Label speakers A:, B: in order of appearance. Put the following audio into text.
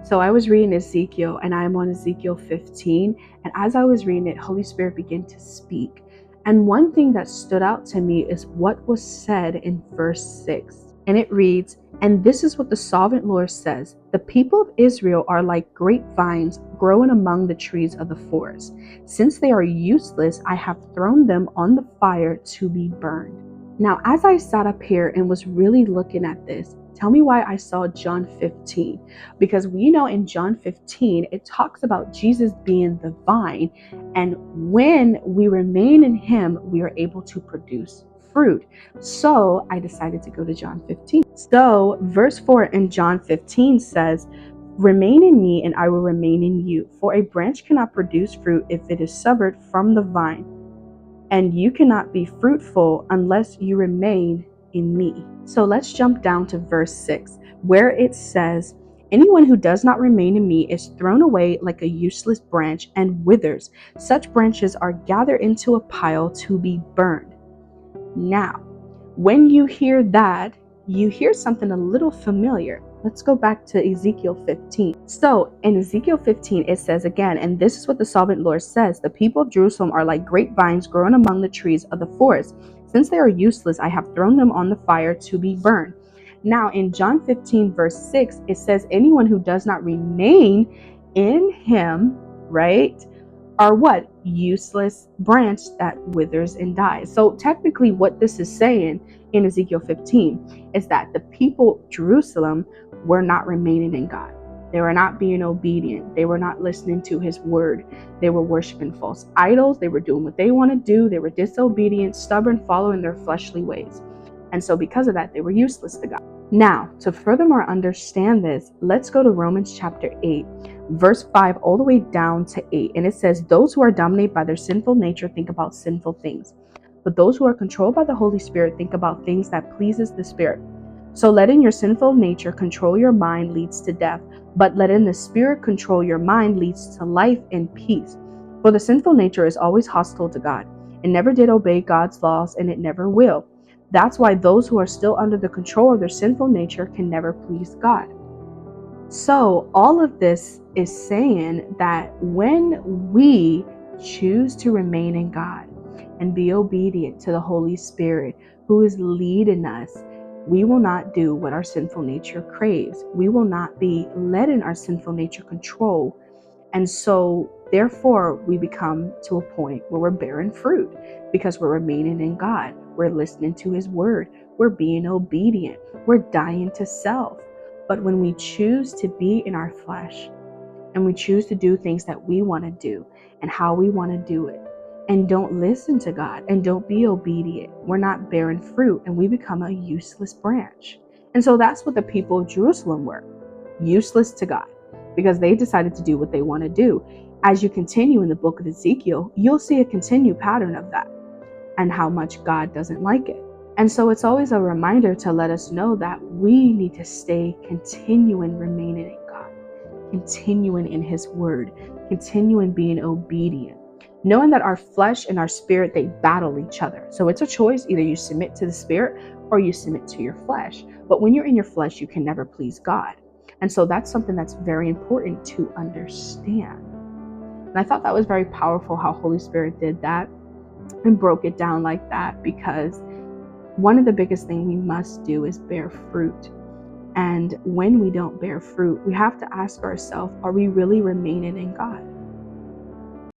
A: So I was reading Ezekiel and I'm on Ezekiel 15. And as I was reading it, Holy Spirit began to speak. And one thing that stood out to me is what was said in verse 6. And it reads, "And this is what the sovereign Lord says: the people of Israel are like grapevines growing among the trees of the forest. Since they are useless, I have thrown them on the fire to be burned." Now, as I sat up here and was really looking at this, tell me why I saw John 15. Because we know in John 15, it talks about Jesus being the vine. And when we remain in him, we are able to produce fruit. So I decided to go to John 15. So verse 4 in John 15 says, "Remain in me and I will remain in you. For a branch cannot produce fruit if it is severed from the vine. And you cannot be fruitful unless you remain in me." So let's jump down to verse 6, where it says, "Anyone who does not remain in me is thrown away like a useless branch and withers. Such branches are gathered into a pile to be burned." Now, when you hear that, you hear something a little familiar. Let's go back to Ezekiel 15. So in Ezekiel 15, it says again, "And this is what the sovereign Lord says: the people of Jerusalem are like grapevines growing among the trees of the forest. Since they are useless, I have thrown them on the fire to be burned." Now in John 15, verse 6, it says, "Anyone who does not remain in him," right, are what? Useless branch that withers and dies. So technically what this is saying in Ezekiel 15 is that the people of Jerusalem were not remaining in God. They were not being obedient. They were not listening to his word. They were worshiping false idols. They were doing what they want to do. They were disobedient, stubborn, following their fleshly ways. And so because of that, they were useless to God. Now, to furthermore understand this, let's go to Romans chapter 8, verse 5 all the way down to 8. And it says, "Those who are dominated by their sinful nature think about sinful things, but those who are controlled by the Holy Spirit think about things that pleases the Spirit. So letting your sinful nature control your mind leads to death, but letting the Spirit control your mind leads to life and peace. For the sinful nature is always hostile to God. It never did obey God's laws, and it never will. That's why those who are still under the control of their sinful nature can never please God." So all of this is saying that when we choose to remain in God and be obedient to the Holy Spirit who is leading us, we will not do what our sinful nature craves. We will not be letting our sinful nature control. And so therefore we become to a point where we're bearing fruit because we're remaining in God. We're listening to his word. We're being obedient. We're dying to self. But when we choose to be in our flesh and we choose to do things that we want to do and how we want to do it, and don't listen to God and don't be obedient, we're not bearing fruit and we become a useless branch. And so that's what the people of Jerusalem were, useless to God, because they decided to do what they want to do. As you continue in the book of Ezekiel, you'll see a continued pattern of that and how much God doesn't like it. And so it's always a reminder to let us know that we need to stay continuing remaining in God, continuing in his word, continuing being obedient, knowing that our flesh and our spirit, they battle each other. So it's a choice. Either you submit to the spirit or you submit to your flesh. But when you're in your flesh, you can never please God. And so that's something that's very important to understand. And I thought that was very powerful how Holy Spirit did that and broke it down like that, because one of the biggest things we must do is bear fruit. And when we don't bear fruit, we have to ask ourselves, are we really remaining in God?